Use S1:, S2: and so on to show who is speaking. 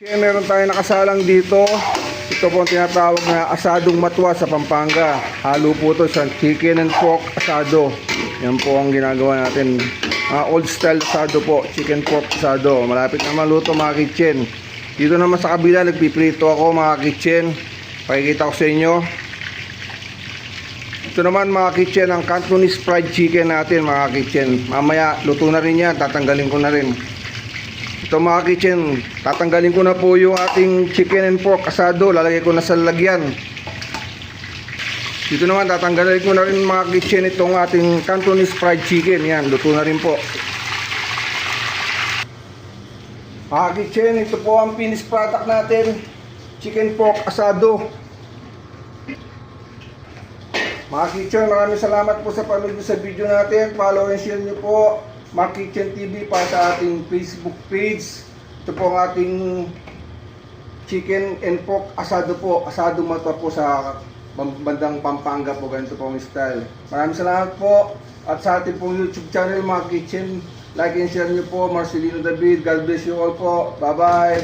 S1: Meron tayong nakasalang dito. Ito po ang tinatawag na asadong matwa sa Pampanga. Halo po ito sa chicken and pork asado. Yan po ang ginagawa natin. Old style asado po, chicken pork asado. Malapit na maluto mga kitchen. Dito naman sa kabila nagpiprito ako mga kitchen. Pakikita ko sa inyo. Ito naman mga kitchen ang Cantonese fried chicken natin mga kitchen. Mamaya luto na rin yan, tatanggalin ko na rin. Ito mga kitchen, tatanggalin ko na po yung ating chicken and pork asado. Lalagay ko na sa lalagyan. Dito naman tatanggalin ko na rin mga kitchen itong ating Cantonese fried chicken. Yan, luto na rin po. Mga kitchen, ito po ang finished product natin. Chicken pork asado. Mga kitchen, maraming salamat po sa panonood sa video natin. Follow and share nyo po Mark Kitchen TV para sa ating Facebook page. Ito po ang ating chicken and pork asado po. Asado matwa po sa bandang Pampanga po. Ganito po ang style. Maraming salamat po. At sa ating pong YouTube channel Mark Kitchen, like and share nyo po. Marcelino David. God bless you all po. Bye bye.